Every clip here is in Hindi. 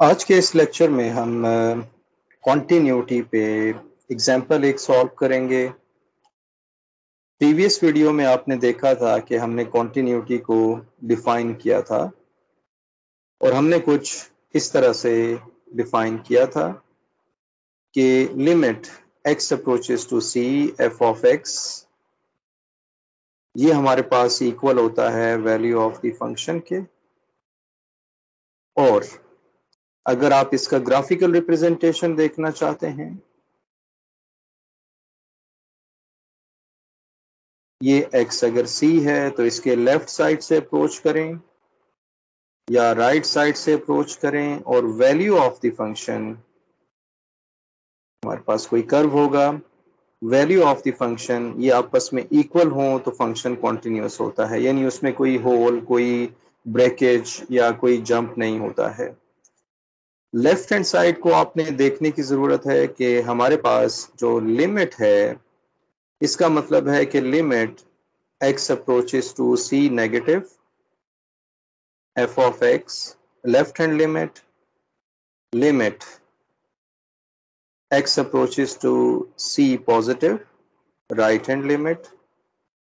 आज के इस लेक्चर में हम कॉन्टिन्यूटी पे एग्जाम्पल एक सॉल्व करेंगे। प्रीवियस वीडियो में आपने देखा था कि हमने कॉन्टिन्यूटी को डिफाइन किया था और हमने कुछ इस तरह से डिफाइन किया था कि limit x approaches to c f of x, ये हमारे पास इक्वल होता है वैल्यू ऑफ द फंक्शन के। और अगर आप इसका ग्राफिकल रिप्रेजेंटेशन देखना चाहते हैं, ये x अगर c है तो इसके लेफ्ट साइड से अप्रोच करें या राइट साइड से अप्रोच करें, और वैल्यू ऑफ द फंक्शन, हमारे पास कोई कर्व होगा, वैल्यू ऑफ द फंक्शन ये आपस में इक्वल हो तो फंक्शन कॉन्टिन्यूस होता है, यानी उसमें कोई होल, कोई ब्रेकेज या कोई जंप नहीं होता है। लेफ्ट हैंड साइड को आपने देखने की जरूरत है कि हमारे पास जो लिमिट है, इसका मतलब है कि limit x approaches to c negative f of x, left hand limit, limit x approaches to c positive, right hand limit,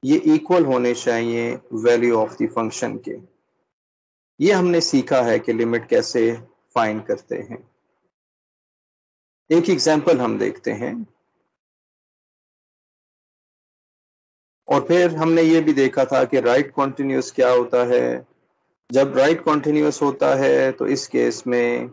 ये इक्वल होने चाहिए वैल्यू ऑफ द फंक्शन के। ये हमने सीखा है कि लिमिट कैसे फाइंड करते हैं। एक एग्जांपल हम देखते हैं और फिर हमने ये भी देखा था कि राइट कॉन्टिन्यूस क्या होता है। जब राइट कॉन्टिन्यूस होता है तो इस केस में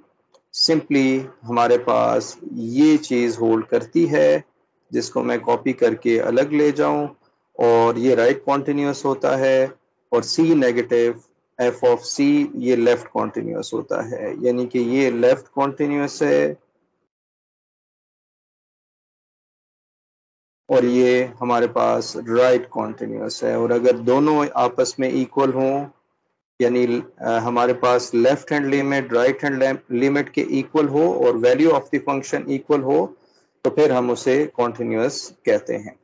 सिंपली हमारे पास ये चीज होल्ड करती है, जिसको मैं कॉपी करके अलग ले जाऊं, और ये राइट कॉन्टिन्यूस होता है। और सी नेगेटिव एफ ऑफ सी ये लेफ्ट कॉन्टिन्यूस होता है, यानी कि ये लेफ्ट कॉन्टिन्यूस है और ये हमारे पास राइट कॉन्टिन्यूस है। और अगर दोनों आपस में इक्वल हों, यानी हमारे पास left hand limit right hand limit के इक्वल हो और value of the function equal हो, तो फिर हम उसे कॉन्टिन्यूस कहते हैं।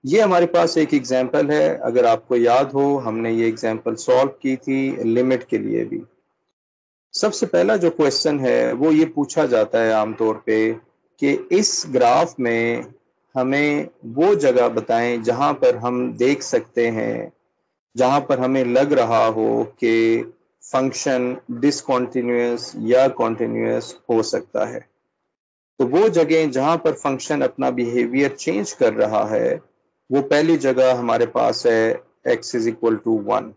ये हमारे पास एक एग्जांपल है। अगर आपको याद हो, हमने ये एग्जांपल सॉल्व की थी लिमिट के लिए भी। सबसे पहला जो क्वेश्चन है वो ये पूछा जाता है आमतौर पे कि इस ग्राफ में हमें वो जगह बताएं जहां पर हम देख सकते हैं, जहां पर हमें लग रहा हो कि फंक्शन डिसकंटिन्यूअस या कॉन्टिन्यूअस हो सकता है। तो वो जगह जहां पर फंक्शन अपना बिहेवियर चेंज कर रहा है, वो पहली जगह हमारे पास है x इज इक्वल टू 1,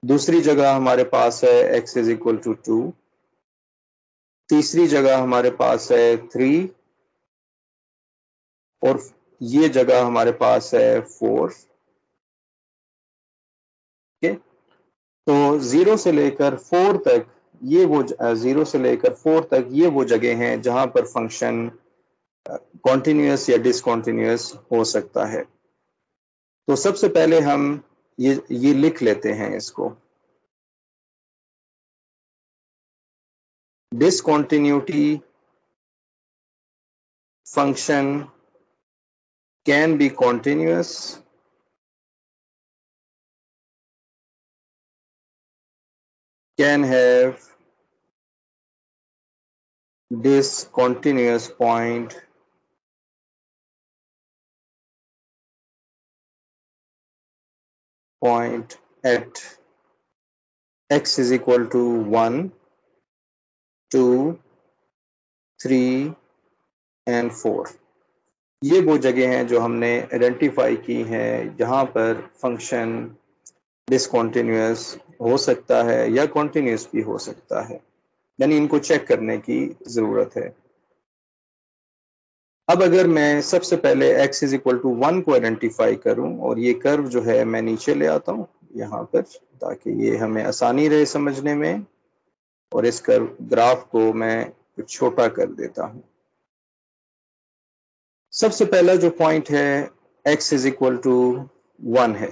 दूसरी जगह हमारे पास है x इज इक्वल टू 2, तीसरी जगह हमारे पास है 3, और ये जगह हमारे पास है 4। ओके, तो 0 से लेकर 4 तक ये वो 0 से लेकर 4 तक ये वो जगह हैं जहां पर फंक्शन कॉन्टिन्यूअस या डिसकंटिन्यूअस हो सकता है। तो सबसे पहले हम ये लिख लेते हैं इसको। Discontinuity function can be continuous, can have discontinuous point at x is equal to 1, 2, 3 and 4। ये वो जगह हैं जो हमने आइडेंटिफाई की हैं जहां पर फंक्शन डिसकंटिन्यूअस हो सकता है या कॉन्टिन्यूअस भी हो सकता है, यानी इनको चेक करने की जरूरत है। अब अगर मैं सबसे पहले x इज इक्वल टू 1 को आइडेंटिफाई करूं और ये कर्व जो है मैं नीचे ले आता हूं यहाँ पर, ताकि ये हमें आसानी रहे समझने में, और इस कर्व ग्राफ को मैं कुछ छोटा कर देता हूं। सबसे पहला जो पॉइंट है x इज इक्वल टू 1 है।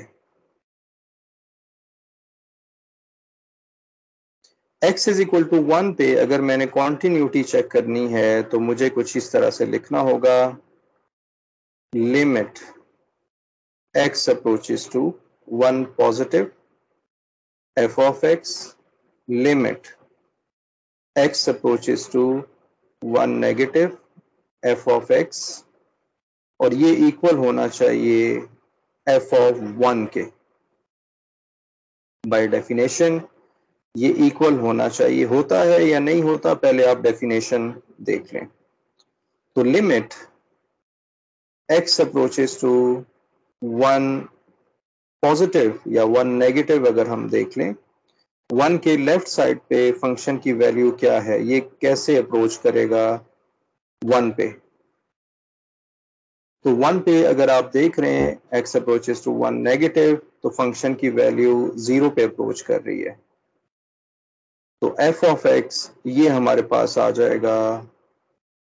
x इज इक्वल टू 1 पे अगर मैंने कॉन्टिन्यूटी चेक करनी है तो मुझे कुछ इस तरह से लिखना होगा, limit x approaches to 1 positive f of x limit x approaches to 1 negative f of x, और ये इक्वल होना चाहिए f ऑफ 1 के। बाय डेफिनेशन ये इक्वल होना चाहिए, होता है या नहीं होता पहले आप डेफिनेशन देख लें। तो limit x approaches to 1 positive या 1 नेगेटिव, अगर हम देख लें 1 के लेफ्ट साइड पे फंक्शन की वैल्यू क्या है, ये कैसे अप्रोच करेगा 1 पे। तो 1 पे अगर आप देख रहे हैं x अप्रोचेस टू 1 नेगेटिव, तो फंक्शन की वैल्यू 0 पे अप्रोच कर रही है। तो f ऑफ x ये हमारे पास आ जाएगा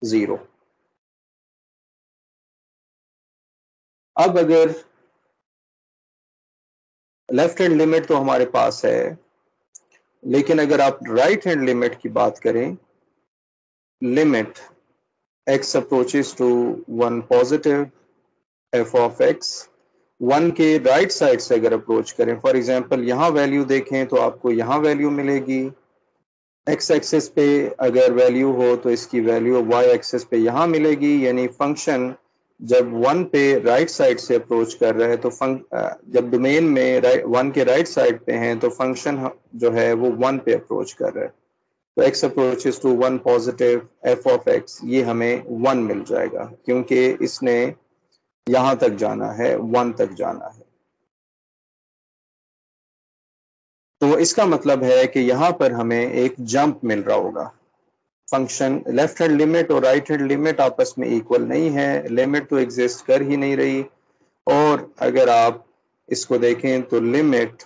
0। अब अगर लेफ्ट हैंड लिमिट तो हमारे पास है, लेकिन अगर आप राइट हैंड लिमिट की बात करें, limit x approaches to 1 positive f of x 1 के राइट साइड से अगर अप्रोच करें, फॉर एग्जांपल यहाँ वैल्यू देखें तो आपको यहाँ वैल्यू मिलेगी, x एक्सिस पे अगर वैल्यू हो तो इसकी वैल्यू y एक्सिस पे यहाँ मिलेगी, यानी फंक्शन जब 1 पे राइट साइड से अप्रोच कर रहा है तो जब डोमेन में 1 के राइट साइड पे हैं तो फंक्शन जो है वो 1 पे अप्रोच कर रहा है। तो x approaches to 1 positive f of x ये हमें 1 मिल जाएगा, क्योंकि इसने यहां तक जाना है, 1 तक जाना है। तो इसका मतलब है कि यहां पर हमें एक जंप मिल रहा होगा। फंक्शन लेफ्ट हैंड लिमिट और राइट हैंड लिमिट आपस में इक्वल नहीं है, लिमिट तो एग्जिस्ट कर ही नहीं रही। और अगर आप इसको देखें तो लिमिट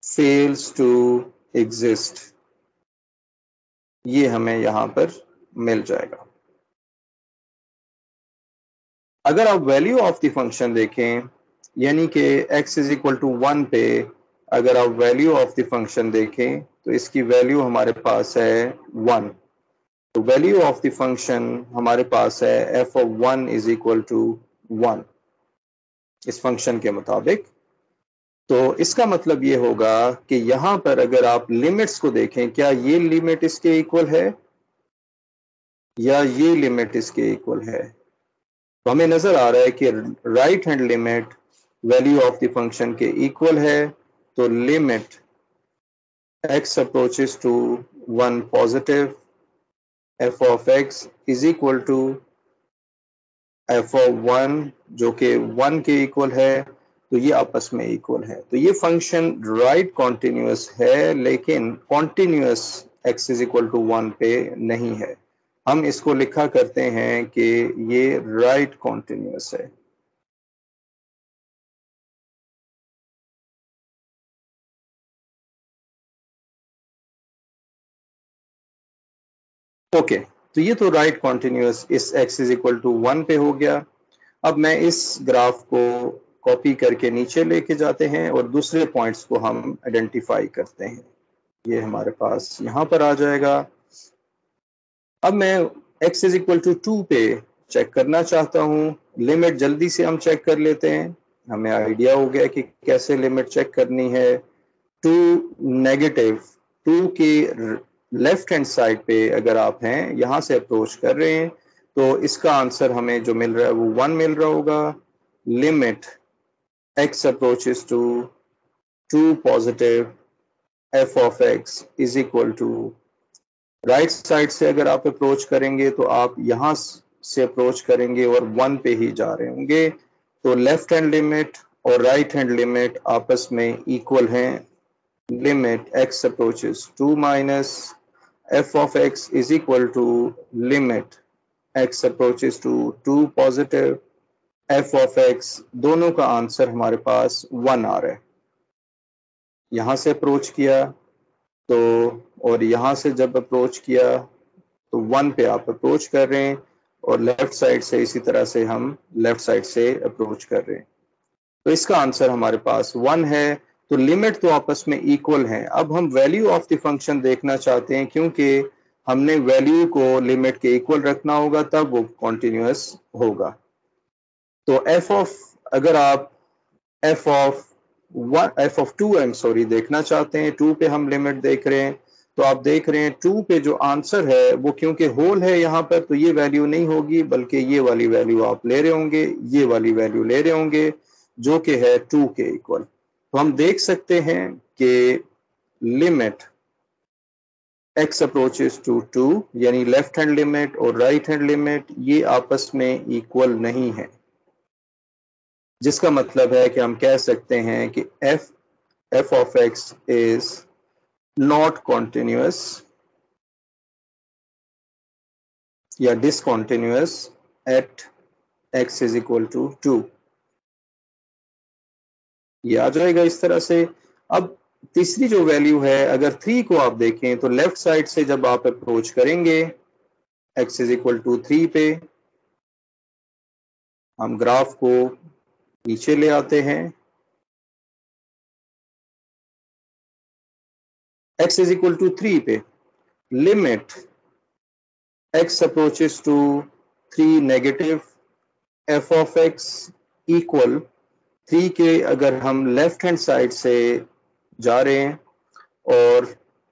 फेल्स टू एग्जिस्ट, ये हमें यहां पर मिल जाएगा। अगर आप वैल्यू ऑफ द फंक्शन देखें, यानी कि x इज इक्वल टू 1 पे अगर आप वैल्यू ऑफ द फंक्शन देखें तो इसकी वैल्यू हमारे पास है 1। तो वैल्यू ऑफ द फंक्शन हमारे पास है f of 1 is equal to 1 इस फंक्शन के मुताबिक। तो इसका मतलब ये होगा कि यहां पर अगर आप लिमिट्स को देखें, क्या ये लिमिट इसके इक्वल है या ये लिमिट इसके इक्वल है। तो हमें नजर आ रहा है कि right hand limit value of the function के इक्वल है। तो limit x approaches to 1 positive f of x is equal to f of 1 जो कि 1 के इक्वल है। तो ये आपस में इक्वल है। तो ये फंक्शन राइट कॉन्टिन्यूअस है, लेकिन continuous x is equal to 1 पे नहीं है। हम इसको लिखा करते हैं कि ये राइट कॉन्टिन्यूअस है। ओके, तो ये तो राइट कॉन्टिन्यूअस इस x इज इक्वल टू 1 पे हो गया। अब मैं इस ग्राफ को कॉपी करके नीचे लेके जाते हैं और दूसरे पॉइंट्स को हम आइडेंटिफाई करते हैं। ये हमारे पास यहाँ पर आ जाएगा। अब मैं x इज इक्वल टू 2 पे चेक करना चाहता हूँ। लिमिट जल्दी से हम चेक कर लेते हैं, हमें आइडिया हो गया कि कैसे लिमिट चेक करनी है। 2 नेगेटिव 2 की लेफ्ट हैंड साइड पे अगर आप हैं, यहां से अप्रोच कर रहे हैं, तो इसका आंसर हमें जो मिल रहा है वो 1 मिल रहा होगा। Limit x approaches to 2 positive f of x is equal to, right side से अगर आप अप्रोच करेंगे तो आप यहां से अप्रोच करेंगे और 1 पे ही जा रहे होंगे। तो लेफ्ट हैंड लिमिट और राइट हैंड लिमिट आपस में इक्वल हैं। Limit x approaches 2 minus f of x is equal to limit x approaches to 2 positive f of x, दोनों का आंसर हमारे पास 1 आ रहा है। यहां से अप्रोच किया तो, और यहां से जब अप्रोच किया तो 1 पे आप अप्रोच कर रहे हैं, और लेफ्ट साइड से इसी तरह से हम लेफ्ट साइड से अप्रोच कर रहे हैं। तो इसका आंसर हमारे पास 1 है। तो लिमिट तो आपस में इक्वल हैं। अब हम वैल्यू ऑफ द फंक्शन देखना चाहते हैं, क्योंकि हमने वैल्यू को लिमिट के इक्वल रखना होगा, तब वो कॉन्टिन्यूअस होगा। तो f ऑफ, अगर आप f of f of two देखना चाहते हैं, 2 पे हम लिमिट देख रहे हैं, तो आप देख रहे हैं 2 पे जो आंसर है वो क्योंकि होल है यहाँ पर, तो ये वैल्यू नहीं होगी, बल्कि ये वाली वैल्यू आप ले रहे होंगे, ये वाली वैल्यू ले रहे होंगे, जो कि है 2 के इक्वल। तो हम देख सकते हैं कि लिमिट x अप्रोचेस टू 2, यानी लेफ्ट हैंड लिमिट और राइट हैंड लिमिट ये आपस में इक्वल नहीं है, जिसका मतलब है कि हम कह सकते हैं कि f of x is not continuous या discontinuous at x is equal to 2। ये आ जाएगा इस तरह से। अब तीसरी जो वैल्यू है, अगर 3 को आप देखें तो लेफ्ट साइड से जब आप अप्रोच करेंगे x is equal to 3 पे, हम ग्राफ को नीचे ले आते हैं, x is equal to 3 पे limit x approaches to 3 negative f of x equal 3 के अगर हम लेफ्ट हैंड साइड से जा रहे हैं और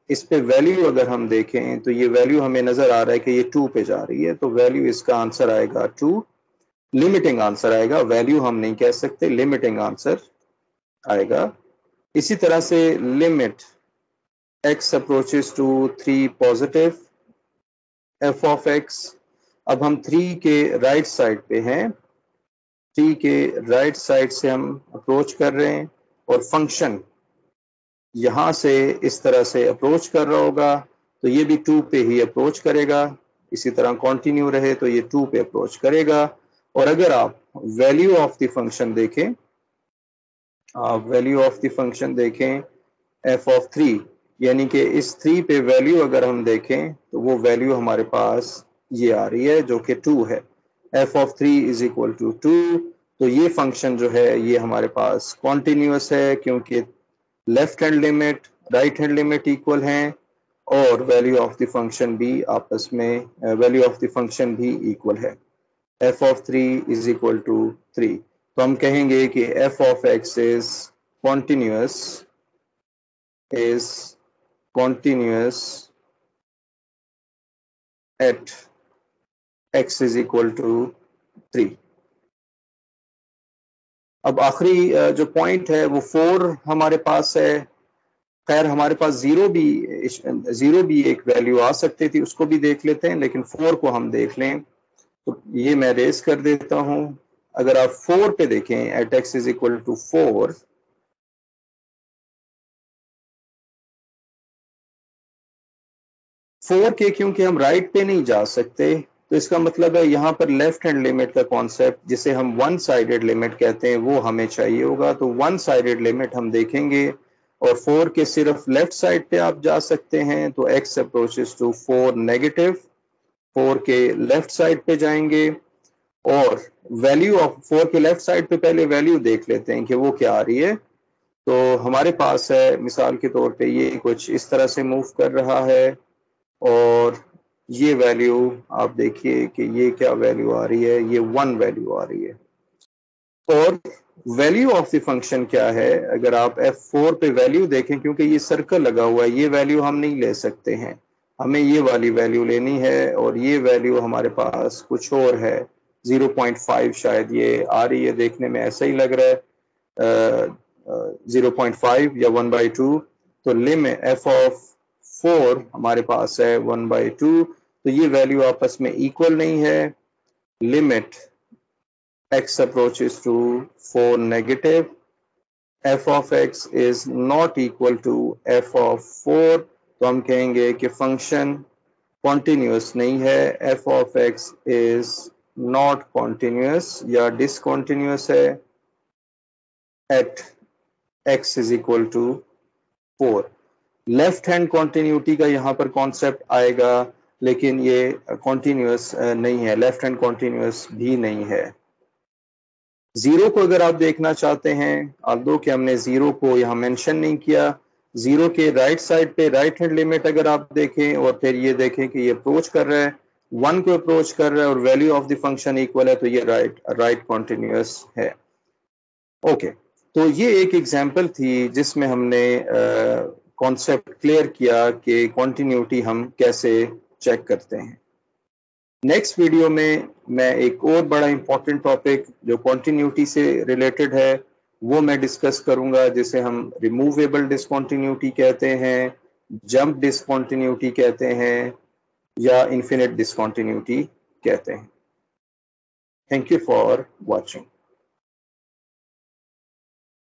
इस पे वैल्यू अगर हम देखें तो ये वैल्यू हमें नजर आ रहा है कि ये 2 पे जा रही है, तो वैल्यू इसका आंसर आएगा 2, लिमिटिंग आंसर आएगा, वैल्यू हम नहीं कह सकते, लिमिटिंग आंसर आएगा। इसी तरह से limit x approaches to 3 positive f of x, अब हम 3 के राइट साइड पे हैं, 3 के राइट साइड से हम अप्रोच कर रहे हैं और फंक्शन यहां से इस तरह से अप्रोच कर रहा होगा, तो ये भी 2 पे ही अप्रोच करेगा, इसी तरह कंटिन्यू रहे तो ये 2 पे अप्रोच करेगा। और अगर आप वैल्यू ऑफ द फंक्शन देखें, आप वैल्यू ऑफ द फंक्शन देखें f ऑफ 3, यानी कि इस 3 पे वैल्यू अगर हम देखें तो वो वैल्यू हमारे पास ये आ रही है जो कि 2 है, f of 3 is equal to 2। तो ये फंक्शन जो है ये हमारे पास कॉन्टिन्यूस है, क्योंकि left hand limit right hand limit equal हैं और वैल्यू ऑफ द फंक्शन भी आपस में वैल्यू ऑफ द फंक्शन भी इक्वल है, f of 3 is equal to 3। तो हम कहेंगे कि f of x is continuous at x is equal to 3। अब आखिरी जो पॉइंट है वो 4 हमारे पास है। खैर हमारे पास जीरो भी एक वैल्यू आ सकती थी, उसको भी देख लेते हैं, लेकिन 4 को हम देख लें तो ये मैं रेस कर देता हूं। अगर आप 4 पे देखें at x is equal to 4, के क्योंकि हम राइट पे नहीं जा सकते, तो इसका मतलब है यहाँ पर लेफ्ट हैंड लिमिट का कॉन्सेप्ट जिसे हम वन साइडेड लिमिट कहते हैं वो हमें चाहिए होगा। तो वन साइडेड लिमिट हम देखेंगे और 4 के सिर्फ लेफ्ट साइड पे आप जा सकते हैं, तो x अप्रोचेस टू 4 नेगेटिव, 4 के लेफ्ट साइड पे जाएंगे और वैल्यू ऑफ 4 के लेफ्ट साइड पे पहले वैल्यू देख लेते हैं कि वो क्या आ रही है। तो हमारे पास है मिसाल के तौर पे ये कुछ इस तरह से मूव कर रहा है और ये वैल्यू आप देखिए कि ये क्या वैल्यू आ रही है, ये 1 वैल्यू आ रही है। और वैल्यू ऑफ द फंक्शन क्या है, अगर आप F4 पे वैल्यू देखें, क्योंकि ये सर्कल लगा हुआ है, ये वैल्यू हम नहीं ले सकते हैं, हमें ये वाली वैल्यू लेनी है और ये वैल्यू हमारे पास कुछ और है, 0.5 शायद ये आ रही है, देखने में ऐसा ही लग रहा है 0.5 या 1/2। तो लिमिट f ऑफ 4 हमारे पास है 1/2, तो ये वैल्यू आपस में इक्वल नहीं है। Limit x approaches to 4 negative, f of x is not equal to f of 4, तो हम कहेंगे कि फंक्शन कॉन्टिन्यूस नहीं है, f of x is not continuous या discontinuous है at x is equal to 4। Left hand continuity का यहाँ पर कॉन्सेप्ट आएगा, लेकिन ये कॉन्टिन्यूस नहीं है, लेफ्ट हैंड कॉन्टिन्यूस भी नहीं है। जीरो को अगर आप देखना चाहते हैं, आप दो कि हमने जीरो को यहाँ मेंशन नहीं किया, जीरो के राइट साइड पे राइट हैंड लिमिट अगर आप देखें और फिर ये देखें कि ये अप्रोच कर रहा है, 1 को अप्रोच कर रहा है और value of the function equal है, तो ये राइट कॉन्टिन्यूस है। ओके, तो ये एक एग्जाम्पल थी जिसमें हमने कॉन्सेप्ट क्लियर किया कि कॉन्टिन्यूटी हम कैसे चेक करते हैं। नेक्स्ट वीडियो में मैं एक और बड़ा इंपॉर्टेंट टॉपिक जो कॉन्टिन्यूटी से रिलेटेड है वो मैं डिस्कस करूंगा, जिसे हम रिमूवेबल डिसकॉन्टिन्यूटी कहते हैं, जंप डिसकॉन्टिन्यूटी कहते हैं या इन्फिनिट डिसकॉन्टिन्यूटी कहते हैं। Thank you for watching.